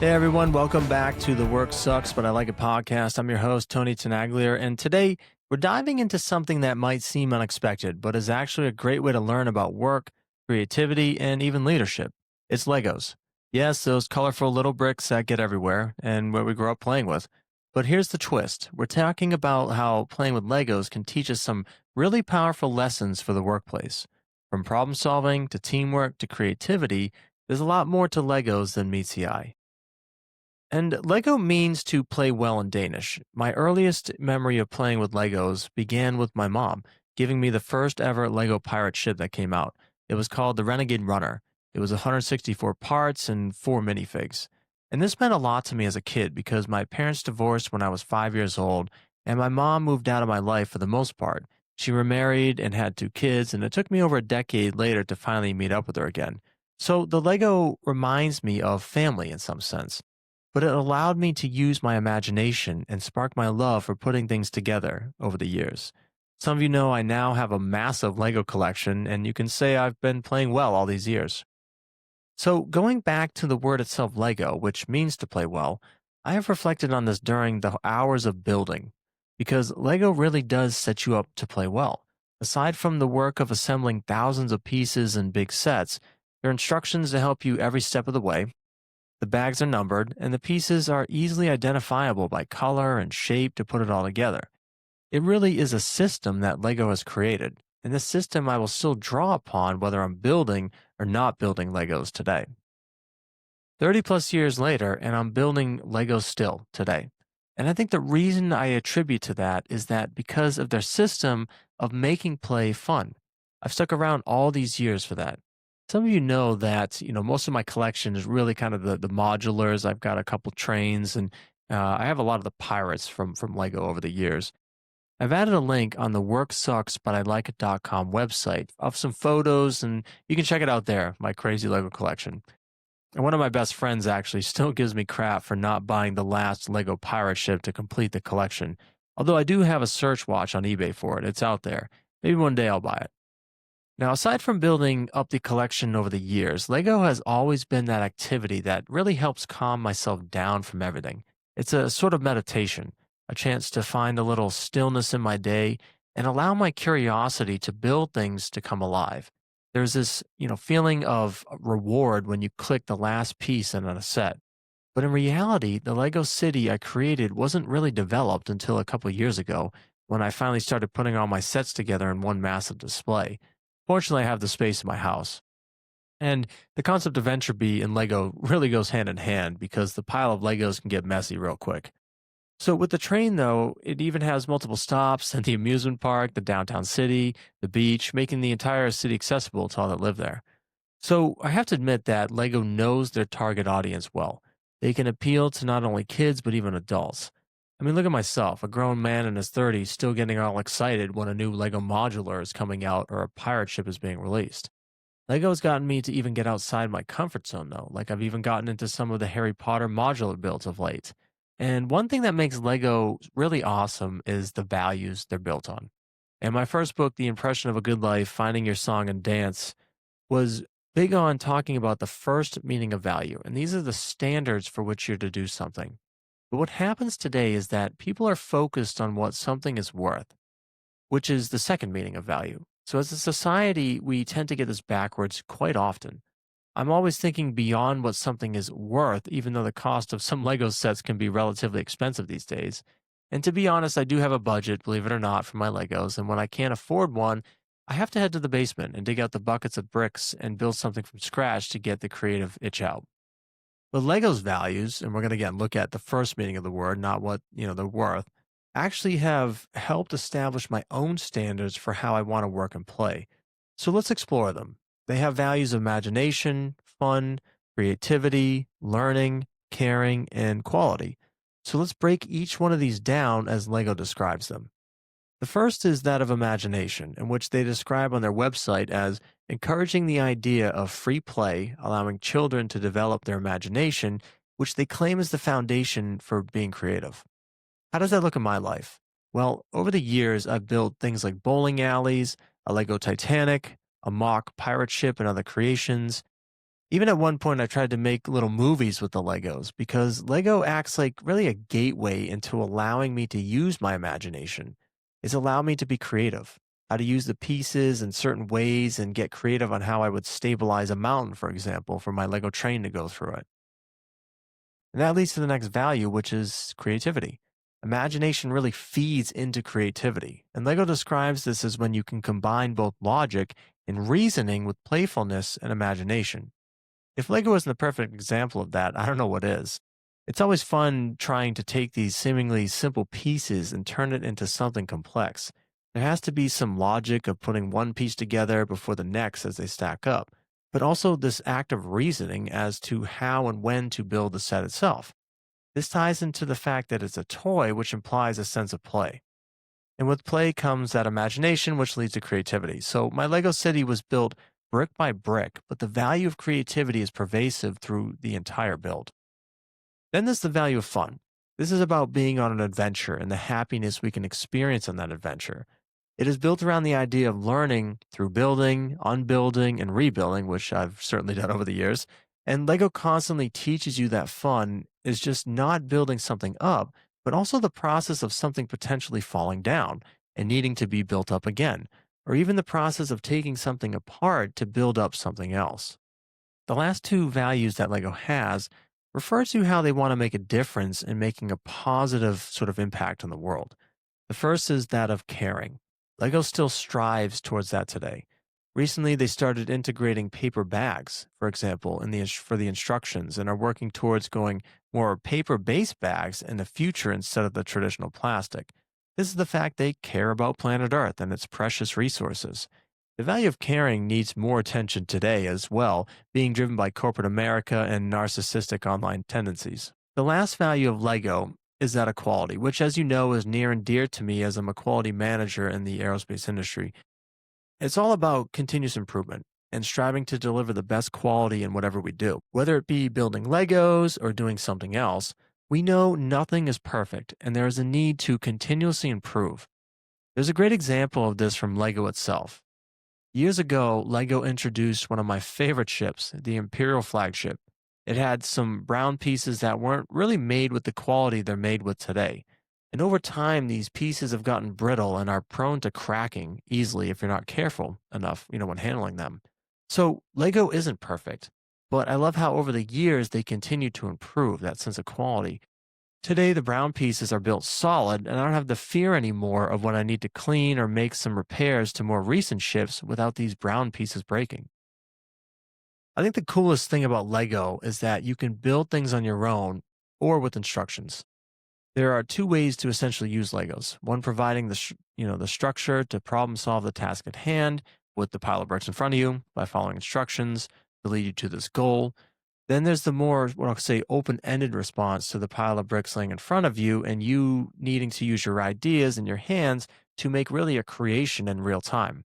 Hey everyone, welcome back to the Work Sucks But I Like It podcast. I'm your host, Tony Tenaglier, and today we're diving into something that might seem unexpected, but is actually a great way to learn about work, creativity, and even leadership. It's Legos. Yes, those colorful little bricks that get everywhere and where we grow up playing with. But here's the twist. We're talking about how playing with Legos can teach us some really powerful lessons for the workplace. From problem solving to teamwork to creativity, there's a lot more to Legos than meets the eye. And Lego means to play well in Danish. My earliest memory of playing with Legos began with my mom giving me the first ever Lego pirate ship that came out. It was called the Renegade Runner. It was 164 parts and four minifigs. And this meant a lot to me as a kid because my parents divorced when I was 5 years old, and my mom moved out of my life for the most part. She remarried and had two kids, and it took me over a decade later to finally meet up with her again. So the Lego reminds me of family in some sense, but it allowed me to use my imagination and spark my love for putting things together over the years. Some of you know I now have a massive Lego collection, and you can say I've been playing well all these years. So, going back to the word itself, Lego, which means to play well, I have reflected on this during the hours of building, because Lego really does set you up to play well. Aside from the work of assembling thousands of pieces in big sets, there are instructions to help you every step of the way. The bags are numbered, and the pieces are easily identifiable by color and shape to put it all together. It really is a system that Lego has created, and this system I will still draw upon whether I'm building or not building Legos today. 30 plus years later, and I'm building Legos still today. And I think the reason I attribute to that is that because of their system of making play fun. I've stuck around all these years for that. Some of you know that, most of my collection is really kind of the modulars. I've got a couple trains and I have a lot of the pirates from Lego over the years. I've added a link on the worksucksbutilikeit.com website of some photos, and you can check it out there, my crazy Lego collection. And one of my best friends actually still gives me crap for not buying the last Lego pirate ship to complete the collection. Although I do have a search watch on eBay for it. It's out there. Maybe one day I'll buy it. Now, aside from building up the collection over the years, Lego has always been that activity that really helps calm myself down from everything. It's a sort of meditation, a chance to find a little stillness in my day and allow my curiosity to build things to come alive. There's this, feeling of reward when you click the last piece in a set. But in reality, the Lego city I created wasn't really developed until a couple years ago when I finally started putting all my sets together in one massive display. Fortunately, I have the space in my house. And the concept of entropy in Lego really goes hand in hand because the pile of Legos can get messy real quick. So with the train, though, it even has multiple stops and the amusement park, the downtown city, the beach, making the entire city accessible to all that live there. So I have to admit that Lego knows their target audience well. They can appeal to not only kids, but even adults. I mean, look at myself, a grown man in his 30s, still getting all excited when a new Lego modular is coming out or a pirate ship is being released. Lego's gotten me to even get outside my comfort zone, though. Like, I've even gotten into some of the Harry Potter modular builds of late. And one thing that makes Lego really awesome is the values they're built on. And my first book, The Impression of a Good Life Finding Your Song and Dance, was big on talking about the first meaning of value. And these are the standards for which you're to do something. But what happens today is that people are focused on what something is worth, which is the second meaning of value. So as a society, we tend to get this backwards quite often. I'm always thinking beyond what something is worth, even though the cost of some Lego sets can be relatively expensive these days. And to be honest, I do have a budget, believe it or not, for my Legos. And when I can't afford one, I have to head to the basement and dig out the buckets of bricks and build something from scratch to get the creative itch out. But Lego's values, and we're going to again look at the first meaning of the word, not what, they're worth, actually have helped establish my own standards for how I want to work and play. So let's explore them. They have values of imagination, fun, creativity, learning, caring, and quality. So let's break each one of these down as Lego describes them. The first is that of imagination, in which they describe on their website as encouraging the idea of free play, allowing children to develop their imagination, which they claim is the foundation for being creative. How does that look in my life? Well, over the years, I've built things like bowling alleys, a Lego Titanic, a mock pirate ship, and other creations. Even at one point, I tried to make little movies with the Legos because Lego acts like really a gateway into allowing me to use my imagination. It's allowed me to be creative, how to use the pieces in certain ways and get creative on how I would stabilize a mountain, for example, for my Lego train to go through it. And that leads to the next value, which is creativity. Imagination really feeds into creativity. And Lego describes this as when you can combine both logic and reasoning with playfulness and imagination. If Lego isn't the perfect example of that, I don't know what is. It's always fun trying to take these seemingly simple pieces and turn it into something complex. There has to be some logic of putting one piece together before the next as they stack up, but also this act of reasoning as to how and when to build the set itself. This ties into the fact that it's a toy, which implies a sense of play. And with play comes that imagination, which leads to creativity. So my Lego city was built brick by brick, but the value of creativity is pervasive through the entire build. Then there's the value of fun. This is about being on an adventure and the happiness we can experience on that adventure. It is built around the idea of learning through building, unbuilding, and rebuilding, which I've certainly done over the years. And Lego constantly teaches you that fun is just not building something up, but also the process of something potentially falling down and needing to be built up again, or even the process of taking something apart to build up something else. The last two values that Lego has refer to how they want to make a difference in making a positive sort of impact on the world. The first is that of caring. Lego still strives towards that today. Recently, they started integrating paper bags, for example, for the instructions, and are working towards going more paper-based bags in the future instead of the traditional plastic. This is the fact they care about planet Earth and its precious resources. The value of caring needs more attention today as well, being driven by corporate America and narcissistic online tendencies. The last value of Lego is that of quality, which, as you know, is near and dear to me as I'm a quality manager in the aerospace industry. It's all about continuous improvement and striving to deliver the best quality in whatever we do. Whether it be building Legos or doing something else, we know nothing is perfect and there is a need to continuously improve. There's a great example of this from Lego itself. Years ago, LEGO introduced one of my favorite ships, the Imperial flagship. It had some brown pieces that weren't really made with the quality they're made with today. And over time, these pieces have gotten brittle and are prone to cracking easily if you're not careful enough, when handling them. So, LEGO isn't perfect, but I love how over the years they continue to improve that sense of quality. Today, the brown pieces are built solid, and I don't have the fear anymore of when I need to clean or make some repairs to more recent ships without these brown pieces breaking. I think the coolest thing about Lego is that you can build things on your own or with instructions. There are two ways to essentially use Legos. One providing the structure to problem solve the task at hand with the pile of bricks in front of you by following instructions to lead you to this goal. Then there's the more, what I'll say, open ended response to the pile of bricks laying in front of you and you needing to use your ideas and your hands to make really a creation in real time.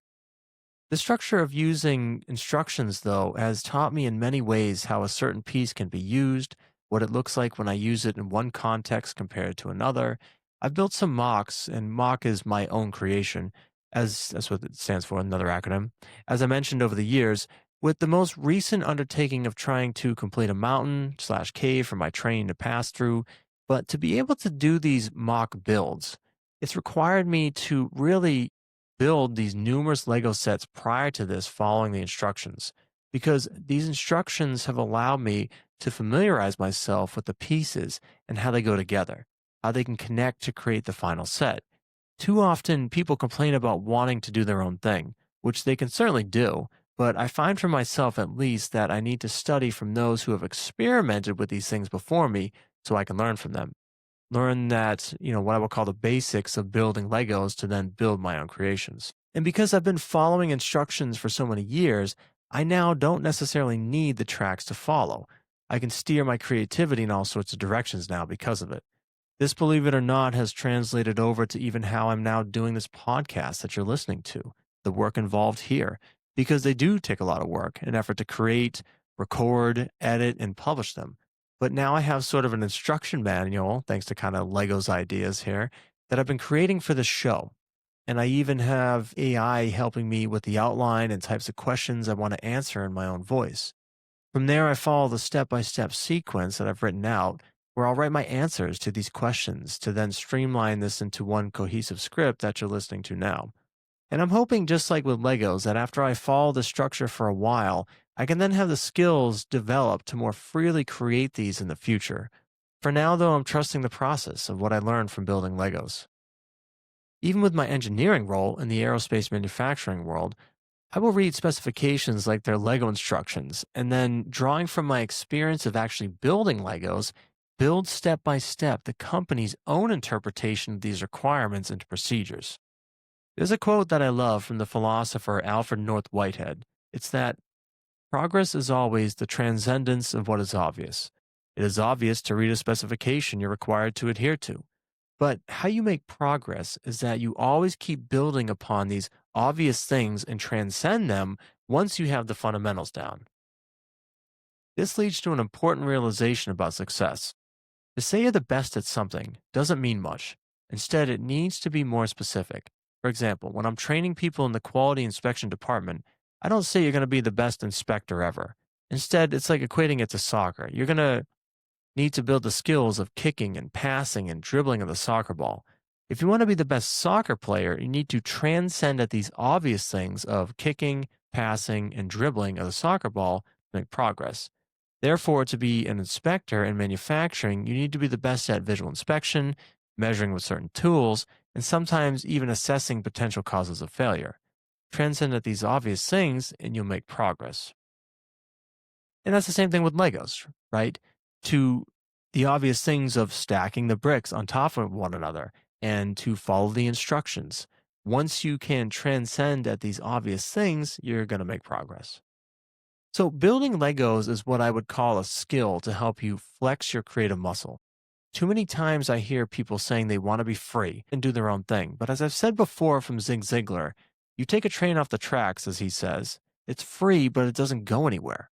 The structure of using instructions, though, has taught me in many ways how a certain piece can be used, what it looks like when I use it in one context compared to another. I've built some mocks, and mock is my own creation, as that's what it stands for, another acronym. As I mentioned over the years, with the most recent undertaking of trying to complete a mountain slash cave for my train to pass through, but to be able to do these mock builds, it's required me to really build these numerous Lego sets prior to this following the instructions because these instructions have allowed me to familiarize myself with the pieces and how they go together, how they can connect to create the final set. Too often, people complain about wanting to do their own thing, which they can certainly do, but I find for myself at least that I need to study from those who have experimented with these things before me so I can learn from them. Learn that, what I would call the basics of building Legos to then build my own creations. And because I've been following instructions for so many years, I now don't necessarily need the tracks to follow. I can steer my creativity in all sorts of directions now because of it. This, believe it or not, has translated over to even how I'm now doing this podcast that you're listening to, the work involved here, because they do take a lot of work and effort to create, record, edit, and publish them. But now I have sort of an instruction manual, thanks to kind of Lego's ideas here, that I've been creating for the show. And I even have AI helping me with the outline and types of questions I want to answer in my own voice. From there, I follow the step by step sequence that I've written out, where I'll write my answers to these questions to then streamline this into one cohesive script that you're listening to now. And I'm hoping, just like with Legos, that after I follow the structure for a while, I can then have the skills developed to more freely create these in the future. For now, though, I'm trusting the process of what I learned from building Legos. Even with my engineering role in the aerospace manufacturing world, I will read specifications like their Lego instructions, and then, drawing from my experience of actually building Legos, build step by step the company's own interpretation of these requirements into procedures. There's a quote that I love from the philosopher Alfred North Whitehead. It's that progress is always the transcendence of what is obvious. It is obvious to read a specification you're required to adhere to. But how you make progress is that you always keep building upon these obvious things and transcend them once you have the fundamentals down. This leads to an important realization about success. To say you're the best at something doesn't mean much. Instead, it needs to be more specific. For example, when I'm training people in the quality inspection department, I don't say you're going to be the best inspector ever. Instead, it's like equating it to soccer. You're going to need to build the skills of kicking and passing and dribbling of the soccer ball. If you want to be the best soccer player, you need to transcend at these obvious things of kicking, passing, and dribbling of the soccer ball to make progress. Therefore, to be an inspector in manufacturing, you need to be the best at visual inspection, measuring with certain tools, and sometimes even assessing potential causes of failure. Transcend at these obvious things, and you'll make progress. And that's the same thing with Legos, right? To the obvious things of stacking the bricks on top of one another and to follow the instructions. Once you can transcend at these obvious things, you're going to make progress. So, building Legos is what I would call a skill to help you flex your creative muscle. Too many times I hear people saying they want to be free and do their own thing. But as I've said before from Zig Ziglar, you take a train off the tracks, as he says, it's free, but it doesn't go anywhere.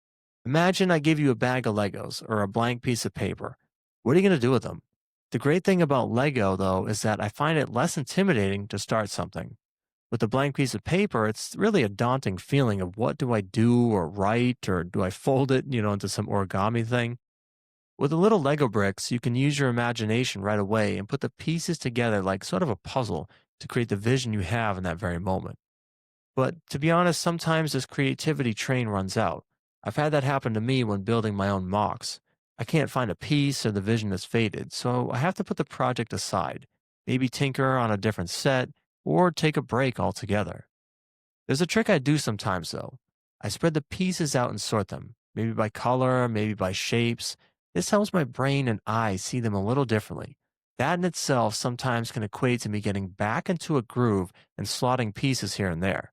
Imagine I give you a bag of Legos or a blank piece of paper. What are you going to do with them? The great thing about Lego, though, is that I find it less intimidating to start something. With a blank piece of paper, it's really a daunting feeling of what do I do or write or do I fold it, into some origami thing. With the little Lego bricks, you can use your imagination right away and put the pieces together like sort of a puzzle to create the vision you have in that very moment. But to be honest, sometimes this creativity train runs out. I've had that happen to me when building my own mocks. I can't find a piece or the vision has faded, so I have to put the project aside, maybe tinker on a different set, or take a break altogether. There's a trick I do sometimes, though. I spread the pieces out and sort them, maybe by color, maybe by shapes. This helps my brain and eyes see them a little differently. That in itself sometimes can equate to me getting back into a groove and slotting pieces here and there.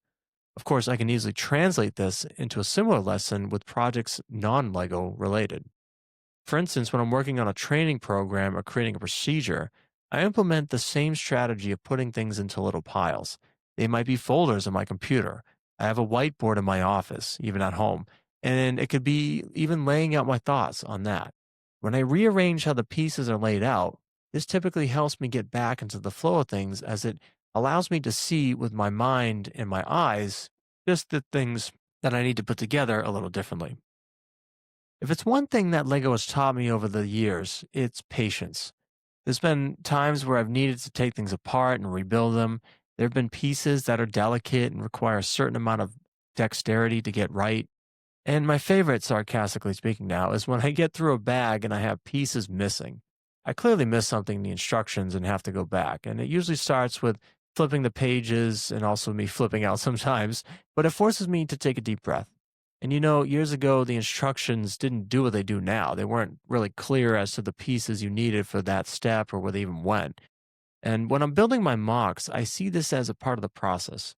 Of course, I can easily translate this into a similar lesson with projects non Lego related. For instance, when I'm working on a training program or creating a procedure, I implement the same strategy of putting things into little piles. They might be folders on my computer. I have a whiteboard in my office, even at home, and it could be even laying out my thoughts on that. When I rearrange how the pieces are laid out, this typically helps me get back into the flow of things as it allows me to see with my mind and my eyes just the things that I need to put together a little differently. If it's one thing that Lego has taught me over the years, it's patience. There's been times where I've needed to take things apart and rebuild them. There have been pieces that are delicate and require a certain amount of dexterity to get right. And my favorite, sarcastically speaking now, is when I get through a bag and I have pieces missing. I clearly miss something in the instructions and have to go back. And it usually starts with flipping the pages and also me flipping out sometimes, but it forces me to take a deep breath. And years ago, the instructions didn't do what they do now. They weren't really clear as to the pieces you needed for that step or where they even went. And when I'm building my mocks, I see this as a part of the process.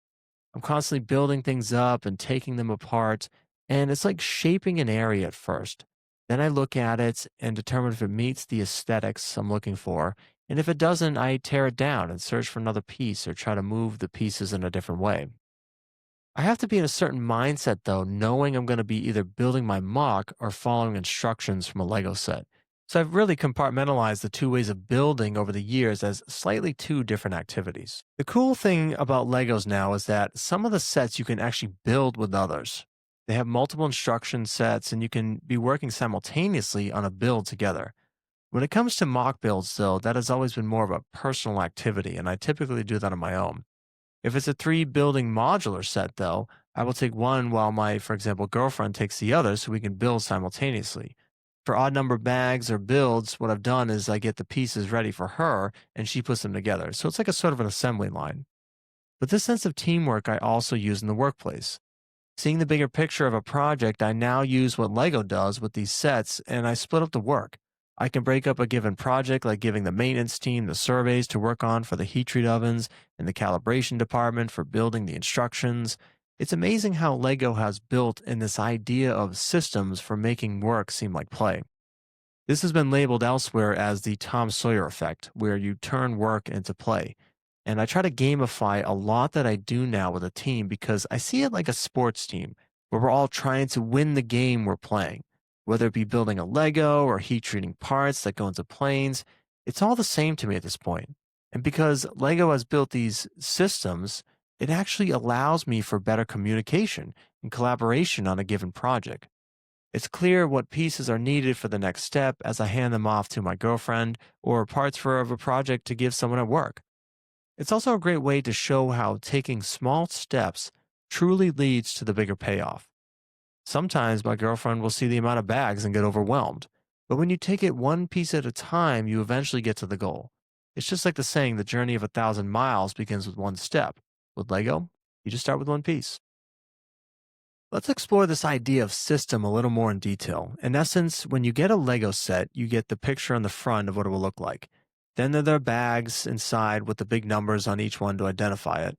I'm constantly building things up and taking them apart, and it's like shaping an area at first. Then I look at it and determine if it meets the aesthetics I'm looking for. And if it doesn't, I tear it down and search for another piece or try to move the pieces in a different way. I have to be in a certain mindset, though, knowing I'm going to be either building my mock or following instructions from a Lego set. So I've really compartmentalized the two ways of building over the years as slightly two different activities. The cool thing about Legos now is that some of the sets you can actually build with others. They have multiple instruction sets, and you can be working simultaneously on a build together. When it comes to mock builds, though, that has always been more of a personal activity, and I typically do that on my own. If it's a three building modular set, though, I will take one while my, for example, girlfriend takes the other so we can build simultaneously. For odd number bags or builds, what I've done is I get the pieces ready for her and she puts them together. So it's like a sort of an assembly line. But this sense of teamwork I also use in the workplace. Seeing the bigger picture of a project, I now use what Lego does with these sets and I split up the work. I can break up a given project, like giving the maintenance team the surveys to work on for the heat treat ovens and the calibration department for building the instructions. It's amazing how Lego has built in this idea of systems for making work seem like play. This has been labeled elsewhere as the Tom Sawyer effect, where you turn work into play. And I try to gamify a lot that I do now with a team because I see it like a sports team where we're all trying to win the game we're playing. Whether it be building a Lego or heat treating parts that go into planes, it's all the same to me at this point. And because Lego has built these systems, it actually allows me for better communication and collaboration on a given project. It's clear what pieces are needed for the next step as I hand them off to my girlfriend or parts for of a project to give someone at work. It's also a great way to show how taking small steps truly leads to the bigger payoff. Sometimes my girlfriend will see the amount of bags and get overwhelmed, but when you take it one piece at a time, you eventually get to the goal. It's just like the saying, the journey of 1,000 miles begins with one step. With Lego, you just start with one piece. Let's explore this idea of system a little more in detail. In essence, when you get a Lego set, you get the picture on the front of what it will look like. Then there are bags inside with the big numbers on each one to identify it.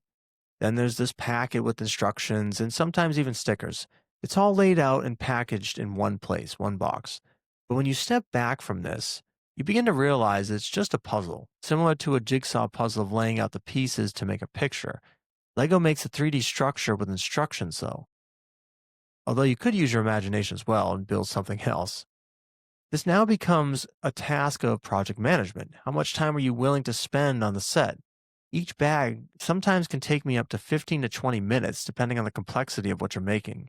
Then there's this packet with instructions and sometimes even stickers. It's all laid out and packaged in one place, one box. But when you step back from this, you begin to realize it's just a puzzle, similar to a jigsaw puzzle of laying out the pieces to make a picture. Lego makes a 3D structure with instructions, though. Although you could use your imagination as well and build something else. This now becomes a task of project management. How much time are you willing to spend on the set? Each bag sometimes can take me up to 15 to 20 minutes, depending on the complexity of what you're making.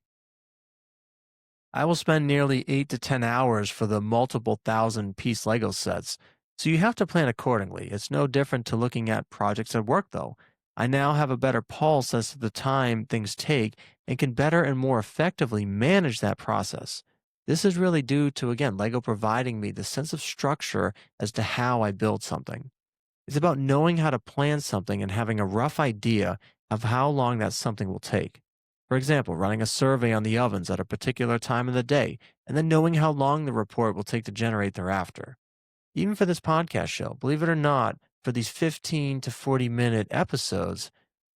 I will spend nearly 8 to 10 hours for the multiple thousand piece Lego sets, so you have to plan accordingly. It's no different to looking at projects at work, though. I now have a better pulse as to the time things take and can better and more effectively manage that process. This is really due to, again, Lego providing me the sense of structure as to how I build something. It's about knowing how to plan something and having a rough idea of how long that something will take. For example, running a survey on the ovens at a particular time of the day, and then knowing how long the report will take to generate thereafter. Even for this podcast show, believe it or not, for these 15 to 40-minute episodes,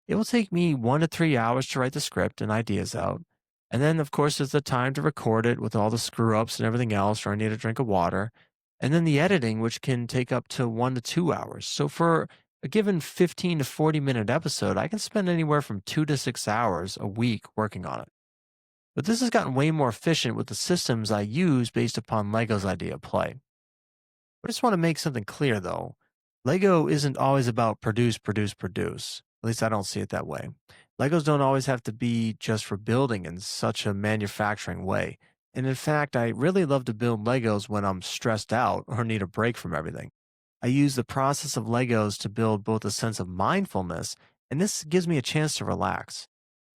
it will take me 1 to 3 hours to write the script and ideas out. And then, of course, there's the time to record it with all the screw ups and everything else, or I need a drink of water. And then the editing, which can take up to 1 to 2 hours. So for a given 15 to 40-minute episode, I can spend anywhere from 2 to 6 hours a week working on it. But this has gotten way more efficient with the systems I use based upon Lego's idea of play. I just want to make something clear though. Lego isn't always about produce, produce, produce. At least I don't see it that way. Legos don't always have to be just for building in such a manufacturing way. And in fact, I really love to build Legos when I'm stressed out or need a break from everything. I use the process of Legos to build both a sense of mindfulness, and this gives me a chance to relax.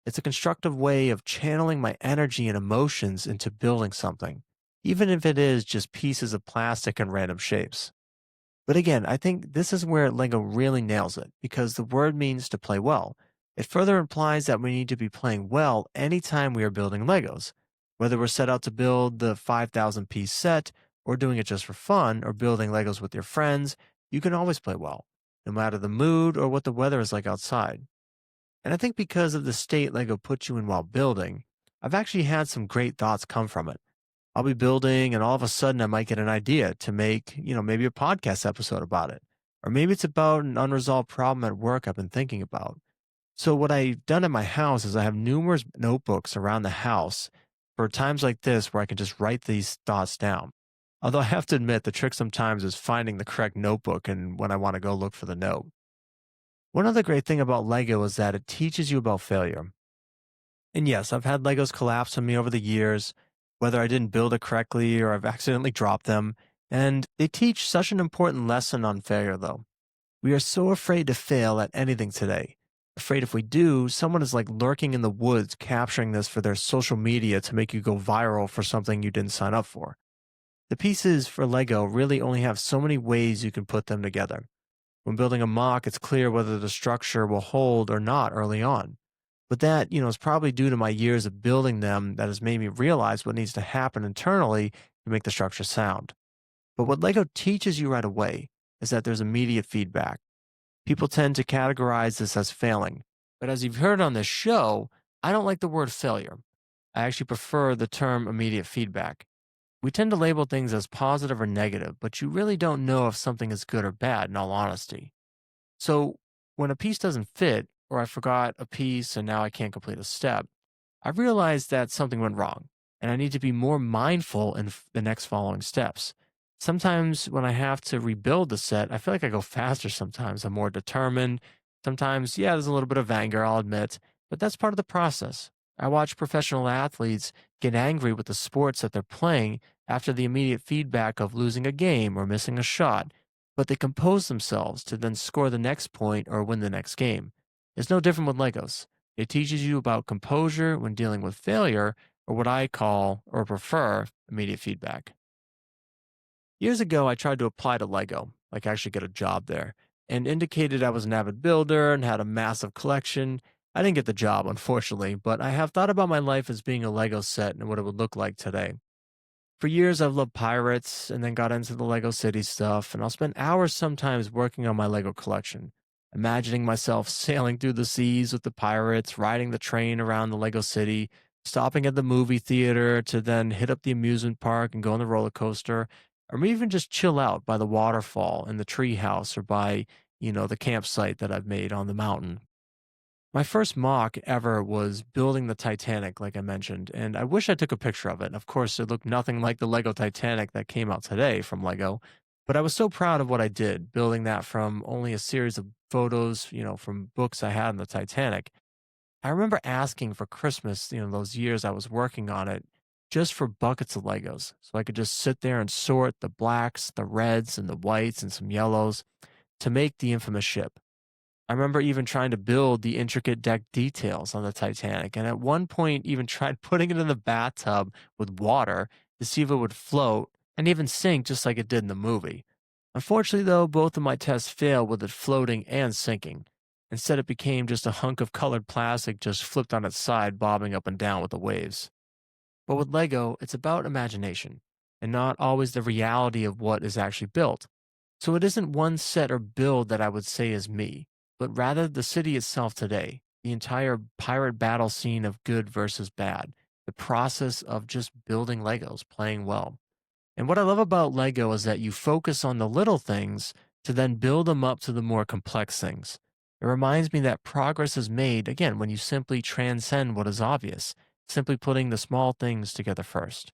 It's a constructive way of channeling my energy and emotions into building something, even if it is just pieces of plastic and random shapes. But again, I think this is where Lego really nails it because the word means to play well. It further implies that we need to be playing well anytime we are building Legos. Whether we're set out to build the 5,000 piece set, or doing it just for fun, or building Legos with your friends, you can always play well, no matter the mood or what the weather is like outside. And I think because of the state Lego puts you in while building, I've actually had some great thoughts come from it. I'll be building and all of a sudden I might get an idea to make, maybe a podcast episode about it. Or maybe it's about an unresolved problem at work I've been thinking about. So what I've done at my house is I have numerous notebooks around the house for times like this where I can just write these thoughts down. Although I have to admit the trick sometimes is finding the correct notebook and when I want to go look for the note. One other great thing about Lego is that it teaches you about failure. And yes, I've had Legos collapse on me over the years, whether I didn't build it correctly or I've accidentally dropped them. And they teach such an important lesson on failure, though. We are so afraid to fail at anything today. Afraid if we do, someone is like lurking in the woods capturing this for their social media to make you go viral for something you didn't sign up for. The pieces for Lego really only have so many ways you can put them together. When building a mock, it's clear whether the structure will hold or not early on. But that, is probably due to my years of building them that has made me realize what needs to happen internally to make the structure sound. But what Lego teaches you right away is that there's immediate feedback. People tend to categorize this as failing. But as you've heard on this show, I don't like the word failure. I actually prefer the term immediate feedback. We tend to label things as positive or negative, but you really don't know if something is good or bad in all honesty. So when a piece doesn't fit, or I forgot a piece and now I can't complete a step, I realized that something went wrong and I need to be more mindful in the next following steps. Sometimes when I have to rebuild the set, I feel like I go faster sometimes. I'm more determined. Sometimes, yeah, there's a little bit of anger, I'll admit, but that's part of the process. I watch professional athletes get angry with the sports that they're playing after the immediate feedback of losing a game or missing a shot, but they compose themselves to then score the next point or win the next game. It's no different with Legos. It teaches you about composure when dealing with failure, or what I call or prefer immediate feedback. Years ago, I tried to apply to Lego, like actually get a job there, and indicated I was an avid builder and had a massive collection. I didn't get the job, unfortunately, but I have thought about my life as being a Lego set and what it would look like today. For years, I've loved pirates and then got into the Lego City stuff, and I'll spend hours sometimes working on my Lego collection, imagining myself sailing through the seas with the pirates, riding the train around the Lego City, stopping at the movie theater to then hit up the amusement park and go on the roller coaster, or even just chill out by the waterfall in the tree house or by, the campsite that I've made on the mountain. My first mock ever was building the Titanic, like I mentioned, and I wish I took a picture of it. Of course, it looked nothing like the Lego Titanic that came out today from Lego, but I was so proud of what I did, building that from only a series of photos, from books I had on the Titanic. I remember asking for Christmas, those years I was working on it, just for buckets of Legos, so I could just sit there and sort the blacks, the reds, and the whites, and some yellows to make the infamous ship. I remember even trying to build the intricate deck details on the Titanic, and at one point, even tried putting it in the bathtub with water to see if it would float and even sink just like it did in the movie. Unfortunately, though, both of my tests failed with it floating and sinking. Instead, it became just a hunk of colored plastic just flipped on its side, bobbing up and down with the waves. But with Lego, it's about imagination and not always the reality of what is actually built. So it isn't one set or build that I would say is me, but rather the city itself today, the entire pirate battle scene of good versus bad, the process of just building Legos, playing well. And what I love about Lego is that you focus on the little things to then build them up to the more complex things. It reminds me that progress is made, again, when you simply transcend what is obvious, simply putting the small things together first.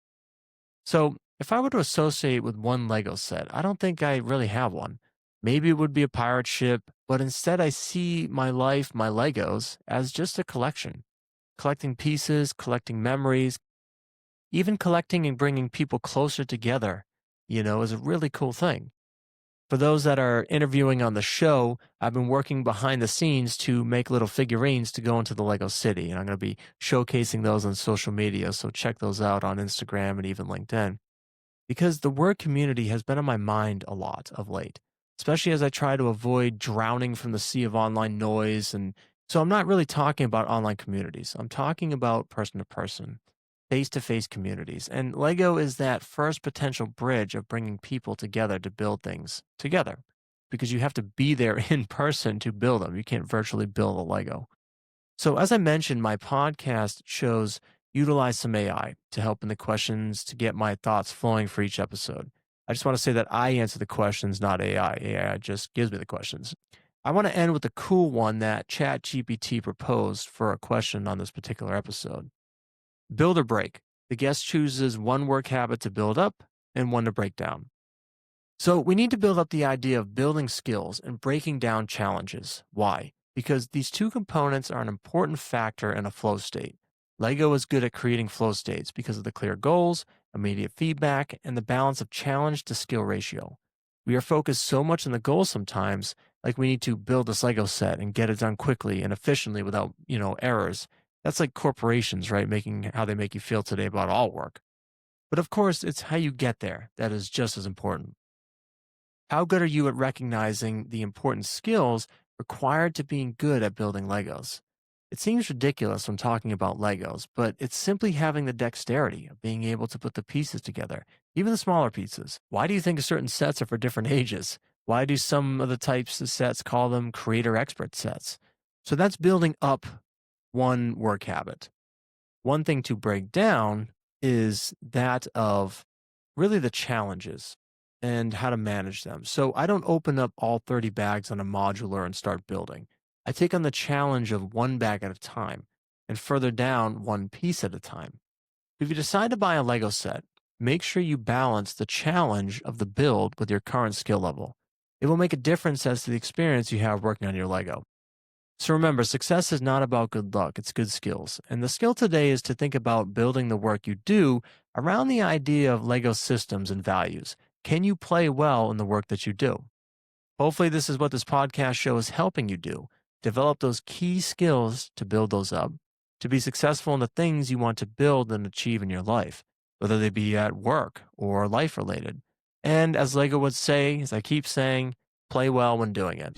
So, if I were to associate with one Lego set, I don't think I really have one. Maybe it would be a pirate ship, but instead I see my life, my Legos, as just a collection. Collecting pieces, collecting memories, even collecting and bringing people closer together, is a really cool thing. For those that are interviewing on the show, I've been working behind the scenes to make little figurines to go into the Lego City. And I'm going to be showcasing those on social media. So check those out on Instagram and even LinkedIn. Because the work community has been on my mind a lot of late, especially as I try to avoid drowning from the sea of online noise. And so I'm not really talking about online communities. I'm talking about person to person, face to face communities. And Lego is that first potential bridge of bringing people together to build things together because you have to be there in person to build them. You can't virtually build a Lego. So, as I mentioned, my podcast shows utilize some AI to help in the questions to get my thoughts flowing for each episode. I just want to say that I answer the questions, not AI. AI just gives me the questions. I want to end with a cool one that ChatGPT proposed for a question on this particular episode. Build or break. The guest chooses one work habit to build up and one to break down. So we need to build up the idea of building skills and breaking down challenges. Why? Because these two components are an important factor in a flow state. Lego is good at creating flow states because of the clear goals, immediate feedback, and the balance of challenge to skill ratio. We are focused so much on the goals sometimes, like we need to build this Lego set and get it done quickly and efficiently without, errors. That's like corporations, right? Making how they make you feel today about all work. But of course, it's how you get there that is just as important. How good are you at recognizing the important skills required to being good at building Legos? It seems ridiculous when talking about Legos, but it's simply having the dexterity of being able to put the pieces together, even the smaller pieces. Why do you think certain sets are for different ages? Why do some of the types of sets call them creator expert sets? So that's building up one work habit. One thing to break down is that of really the challenges and how to manage them. So I don't open up all 30 bags on a modular and start building. I take on the challenge of one bag at a time and further down one piece at a time. If you decide to buy a Lego set, make sure you balance the challenge of the build with your current skill level. It will make a difference as to the experience you have working on your Lego. So remember, success is not about good luck, it's good skills. And the skill today is to think about building the work you do around the idea of Lego systems and values. Can you play well in the work that you do? Hopefully, this is what this podcast show is helping you do. Develop those key skills to build those up, to be successful in the things you want to build and achieve in your life, whether they be at work or life related. And as Lego would say, as I keep saying, play well when doing it.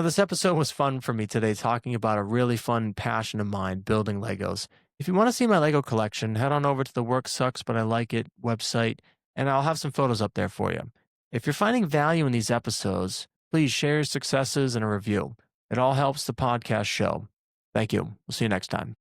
This episode was fun for me today, talking about a really fun passion of mine, building Legos. If you want to see my Lego collection, head on over to the Work Sucks But I Like It website, and I'll have some photos up there for you. If you're finding value in these episodes, please share your successes and a review. It all helps the podcast show. Thank you. We'll see you next time.